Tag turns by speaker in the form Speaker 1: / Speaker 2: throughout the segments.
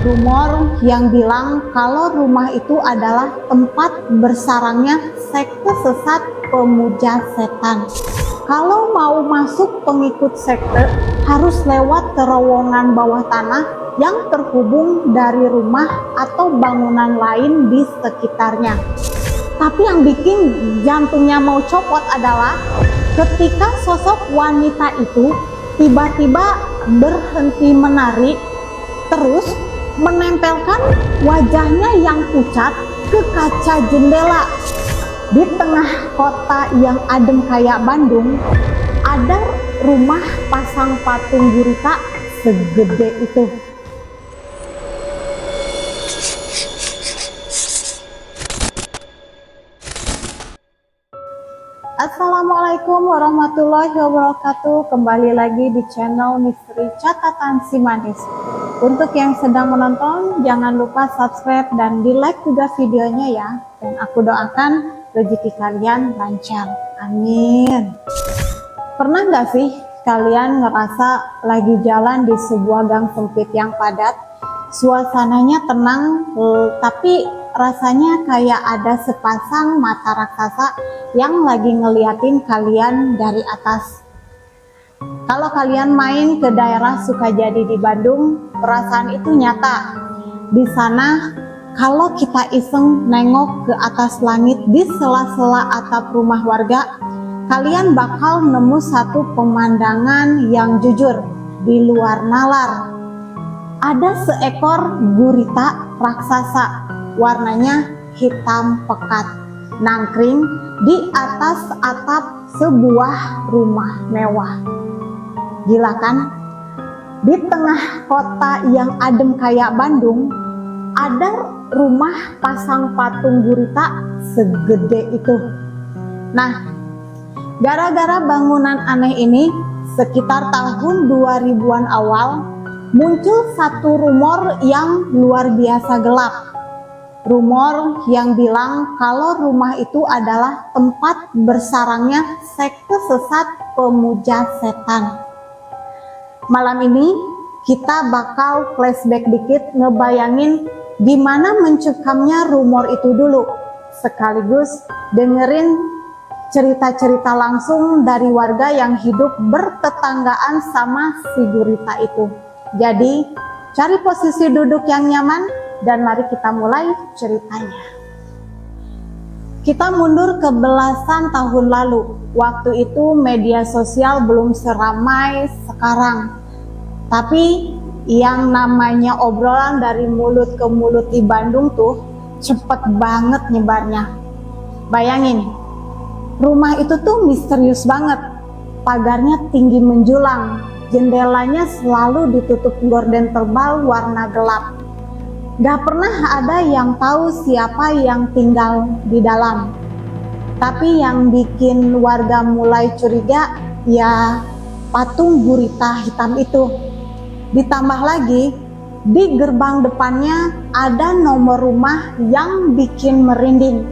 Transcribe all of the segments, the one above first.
Speaker 1: Rumor yang bilang kalau rumah itu adalah tempat bersarangnya sekte sesat pemuja setan. Kalau mau masuk pengikut sekte harus lewat terowongan bawah tanah yang terhubung dari rumah atau bangunan lain di sekitarnya. Tapi yang bikin jantungnya mau copot adalah ketika sosok wanita itu tiba-tiba berhenti menari, terus menempelkan wajahnya yang pucat ke kaca jendela. Di tengah kota yang adem kayak Bandung, ada rumah pasang patung gurita segede itu. Assalamualaikum warahmatullahi wabarakatuh. Kembali lagi di channel Misteri Catatan Si Manis. Untuk yang sedang menonton, jangan lupa subscribe dan di like juga videonya ya. Dan aku doakan rezeki kalian lancar. Amin. Pernah nggak sih kalian ngerasa lagi jalan di sebuah gang sempit yang padat? Suasananya tenang, tapi rasanya kayak ada sepasang mata raksasa yang lagi ngeliatin kalian dari atas. Kalau kalian main ke daerah Sukajadi di Bandung, perasaan itu nyata. Di sana, kalau kita iseng nengok ke atas langit di sela-sela atap rumah warga, kalian bakal nemu satu pemandangan yang jujur, di luar nalar. Ada seekor gurita raksasa, warnanya hitam pekat, nangkring di atas atap sebuah rumah mewah. Gila kan? Di tengah kota yang adem kayak Bandung, ada rumah pasang patung gurita segede itu. Nah, gara-gara bangunan aneh ini, sekitar tahun 2000-an awal, muncul satu rumor yang luar biasa gelap. Rumor yang bilang kalau rumah itu adalah tempat bersarangnya sekte sesat pemuja setan. Malam ini kita bakal flashback dikit ngebayangin gimana mencekamnya rumor itu dulu. Sekaligus dengerin cerita-cerita langsung dari warga yang hidup bertetanggaan sama si gurita itu. Jadi cari posisi duduk yang nyaman dan mari kita mulai ceritanya. Kita mundur ke belasan tahun lalu. Waktu itu media sosial belum seramai sekarang. Tapi yang namanya obrolan dari mulut ke mulut di Bandung tuh cepet banget nyebarnya. Bayangin, rumah itu tuh misterius banget. Pagarnya tinggi menjulang, jendelanya selalu ditutup gorden tebal warna gelap. Gak pernah ada yang tahu siapa yang tinggal di dalam. Tapi yang bikin warga mulai curiga ya patung gurita hitam itu. Ditambah lagi di gerbang depannya ada nomor rumah yang bikin merinding,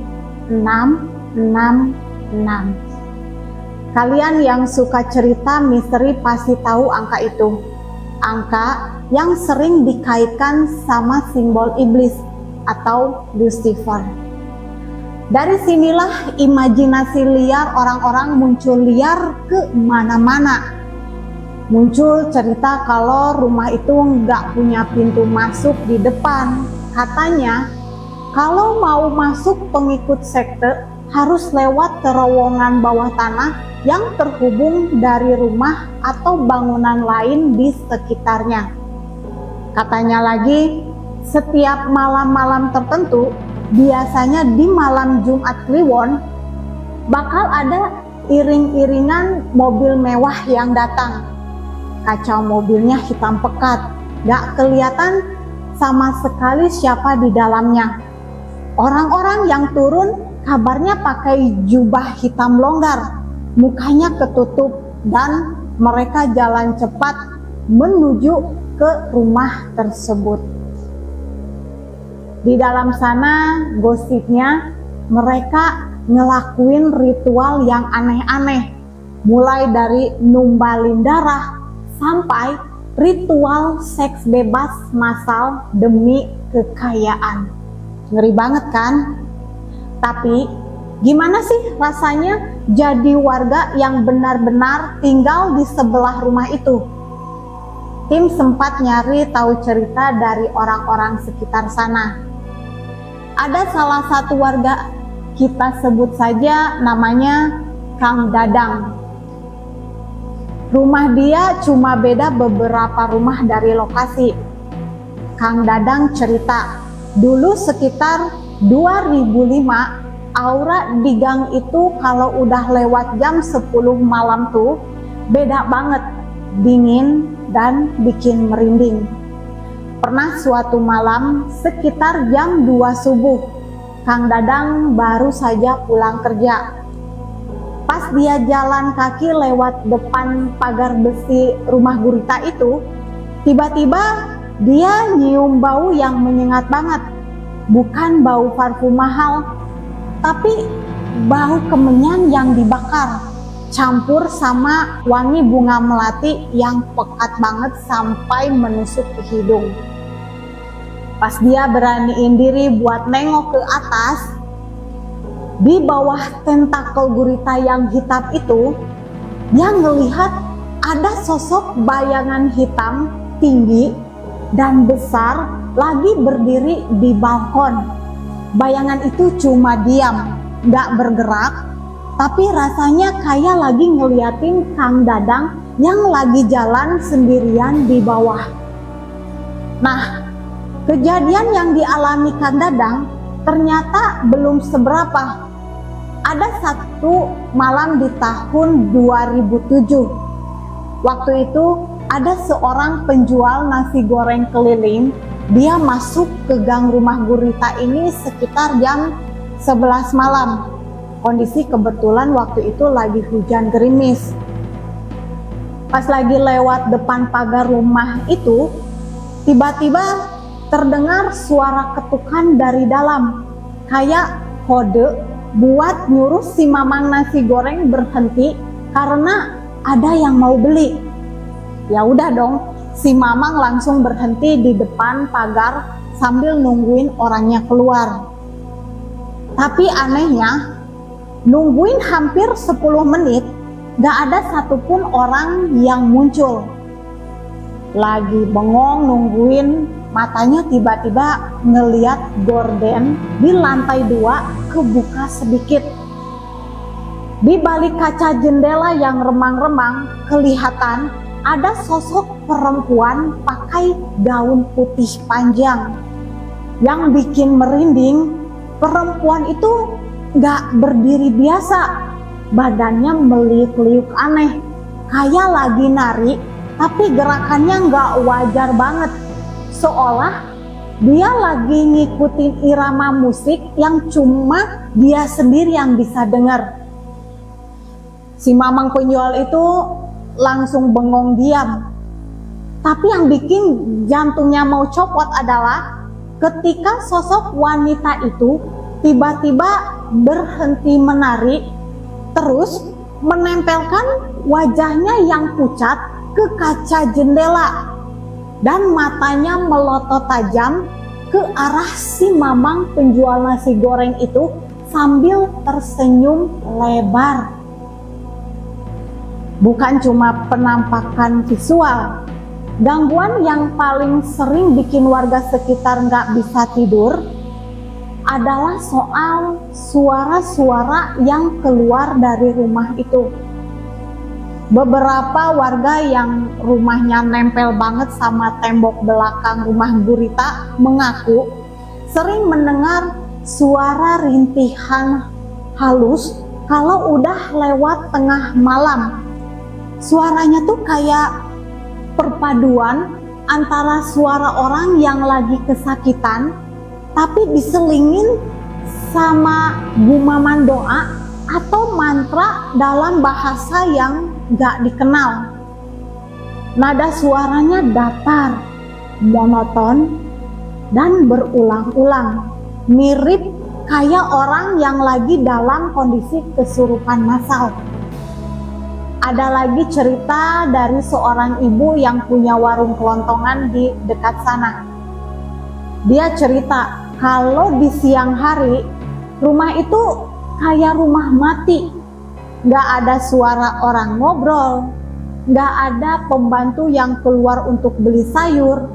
Speaker 1: 666. Kalian yang suka cerita misteri pasti tahu angka itu. Angka yang sering dikaitkan sama simbol iblis atau Lucifer. Dari sinilah imajinasi liar orang-orang muncul liar ke mana-mana. Muncul cerita kalau rumah itu nggak punya pintu masuk di depan. Katanya kalau mau masuk pengikut sekte harus lewat terowongan bawah tanah yang terhubung dari rumah atau bangunan lain di sekitarnya. Katanya lagi, setiap malam-malam tertentu, biasanya di malam Jumat Kliwon, bakal ada iring-iringan mobil mewah yang datang. Kaca mobilnya hitam pekat, gak kelihatan sama sekali siapa di dalamnya. Orang-orang yang turun kabarnya pakai jubah hitam longgar, mukanya ketutup, dan mereka jalan cepat menuju ke rumah tersebut. Di dalam sana gosipnya mereka ngelakuin ritual yang aneh-aneh, mulai dari numbalin darah sampai ritual seks bebas massal demi kekayaan. Ngeri banget kan? Tapi gimana sih rasanya jadi warga yang benar-benar tinggal di sebelah rumah itu? Tim sempat nyari tahu cerita dari orang-orang sekitar sana. Ada salah satu warga, kita sebut saja namanya Kang Dadang. Rumah dia cuma beda beberapa rumah dari lokasi. Kang Dadang cerita, dulu sekitar 2005, aura di gang itu kalau udah lewat jam 10 malam tuh beda banget, dingin dan bikin merinding. Pernah suatu malam sekitar jam 2 subuh, Kang Dadang baru saja pulang kerja. Pas dia jalan kaki lewat depan pagar besi rumah gurita itu, tiba-tiba dia nyium bau yang menyengat banget. Bukan bau parfum mahal, tapi bau kemenyan yang dibakar, campur sama wangi bunga melati yang pekat banget sampai menusuk ke hidung. Pas dia beraniin diri buat nengok ke atas, di bawah tentakel gurita yang hitam itu, dia ngelihat ada sosok bayangan hitam tinggi dan besar lagi berdiri di balkon. Bayangan itu cuma diam, gak bergerak, tapi rasanya kayak lagi ngeliatin Kang Dadang yang lagi jalan sendirian di bawah. Nah, kejadian yang dialami Kang Dadang ternyata belum seberapa. Ada satu malam di tahun 2007. Waktu itu ada seorang penjual nasi goreng keliling. Dia masuk ke gang rumah gurita ini sekitar jam 11 malam. Kondisi kebetulan waktu itu lagi hujan gerimis. Pas lagi lewat depan pagar rumah itu, tiba-tiba terdengar suara ketukan dari dalam, kayak kode buat nyuruh si mamang nasi goreng berhenti karena ada yang mau beli. Ya udah dong, si mamang langsung berhenti di depan pagar sambil nungguin orangnya keluar. Tapi anehnya, nungguin hampir 10 menit, gak ada satupun orang yang muncul. Lagi bengong nungguin, matanya tiba-tiba ngeliat gorden di lantai 2 kebuka sedikit. Di balik kaca jendela yang remang-remang, kelihatan ada sosok perempuan pakai gaun putih panjang. Yang bikin merinding, perempuan itu gak berdiri biasa, badannya meliuk-liuk aneh, kayak lagi nari, tapi gerakannya gak wajar banget, seolah dia lagi ngikutin irama musik yang cuma dia sendiri yang bisa dengar. Si mamang penjual itu langsung bengong diam. Tapi yang bikin jantungnya mau copot adalah ketika sosok wanita itu tiba-tiba berhenti menari, terus menempelkan wajahnya yang pucat ke kaca jendela dan matanya melotot tajam ke arah si mamang penjual nasi goreng itu sambil tersenyum lebar. Bukan cuma penampakan visual, gangguan yang paling sering bikin warga sekitar nggak bisa tidur adalah soal suara-suara yang keluar dari rumah itu. Beberapa warga yang rumahnya nempel banget sama tembok belakang rumah gurita mengaku sering mendengar suara rintihan halus kalau udah lewat tengah malam. Suaranya tuh kayak perpaduan antara suara orang yang lagi kesakitan tapi diselingin sama gumaman doa atau mantra dalam bahasa yang gak dikenal. Nada suaranya datar, monoton, dan berulang-ulang, mirip kayak orang yang lagi dalam kondisi kesurupan massal. Ada lagi cerita dari seorang ibu yang punya warung kelontongan di dekat sana. Dia cerita kalau di siang hari rumah itu kayak rumah mati. Gak ada suara orang ngobrol, gak ada pembantu yang keluar untuk beli sayur.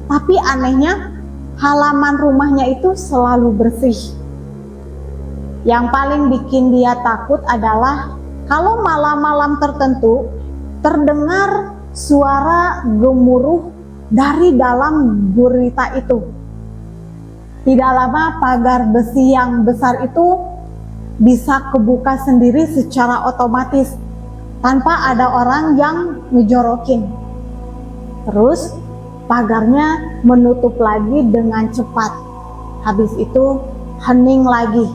Speaker 1: Tapi anehnya halaman rumahnya itu selalu bersih. Yang paling bikin dia takut adalah kalau malam-malam tertentu terdengar suara gemuruh dari dalam gurita itu. Tidak lama pagar besi yang besar itu bisa kebuka sendiri secara otomatis tanpa ada orang yang ngejorokin. Terus pagarnya menutup lagi dengan cepat. Habis itu hening lagi.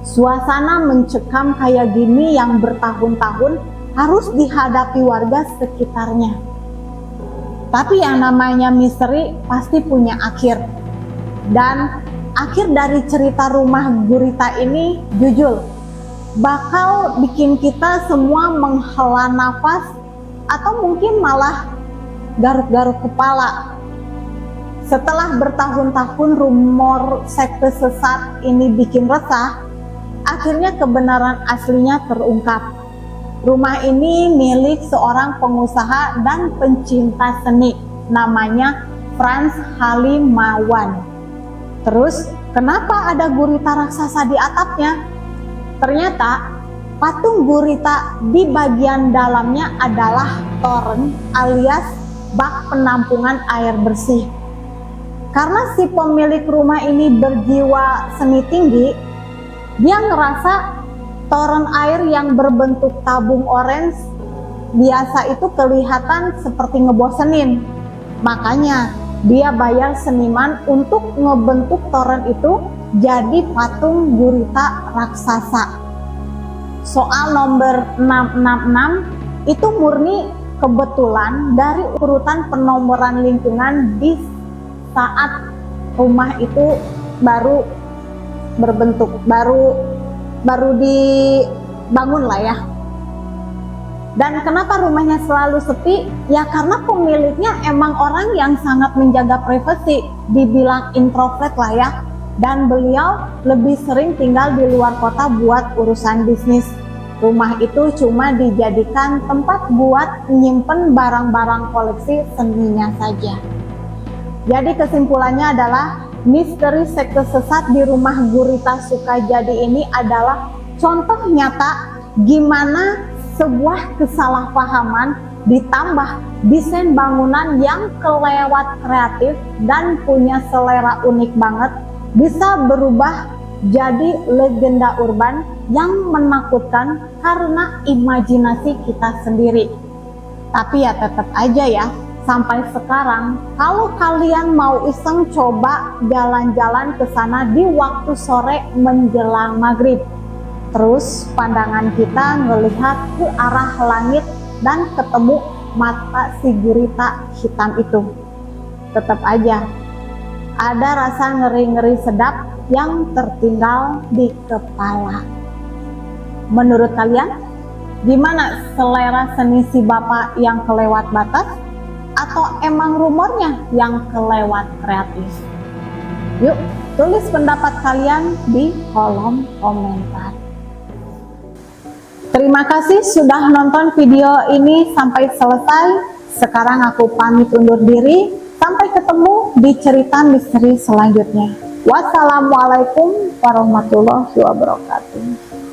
Speaker 1: Suasana mencekam kayak gini yang bertahun-tahun harus dihadapi warga sekitarnya. Tapi yang namanya misteri pasti punya akhir. Dan akhir dari cerita rumah gurita ini jujur bakal bikin kita semua menghela nafas atau mungkin malah garuk-garuk kepala. Setelah bertahun-tahun rumor sekte sesat ini bikin resah, akhirnya kebenaran aslinya terungkap. Rumah ini milik seorang pengusaha dan pencinta seni, namanya Frans Halimawan. Terus, kenapa ada gurita raksasa di atapnya? Ternyata, patung gurita di bagian dalamnya adalah toren alias bak penampungan air bersih. Karena si pemilik rumah ini berjiwa seni tinggi, dia ngerasa toren air yang berbentuk tabung orange biasa itu kelihatan seperti ngebosenin. Makanya dia bayar seniman untuk ngebentuk toren itu jadi patung gurita raksasa. Soal nomor 666 itu murni kebetulan dari urutan penomoran lingkungan di saat rumah itu baru berbentuk, baru dibangun lah ya. Dan kenapa rumahnya selalu sepi? Ya karena pemiliknya emang orang yang sangat menjaga privasi, dibilang introvert lah ya. Dan beliau lebih sering tinggal di luar kota buat urusan bisnis. Rumah itu cuma dijadikan tempat buat nyimpen barang-barang koleksi seninya saja. Jadi kesimpulannya adalah misteri sekte sesat di rumah gurita Sukajadi ini adalah contoh nyata gimana sebuah kesalahpahaman ditambah desain bangunan yang kelewat kreatif dan punya selera unik banget bisa berubah jadi legenda urban yang menakutkan karena imajinasi kita sendiri. Tapi ya tetap aja ya, sampai sekarang kalau kalian mau iseng coba jalan-jalan ke sana di waktu sore menjelang maghrib, terus pandangan kita ngelihat ke arah langit dan ketemu mata si gurita hitam itu, tetap aja ada rasa ngeri-ngeri sedap yang tertinggal di kepala. Menurut kalian, gimana selera seni si bapak yang kelewat batas? Atau emang rumornya yang kelewat kreatif? Yuk, tulis pendapat kalian di kolom komentar. Terima kasih sudah nonton video ini sampai selesai. Sekarang aku pamit undur diri. Sampai ketemu di cerita misteri selanjutnya. Wassalamualaikum warahmatullahi wabarakatuh.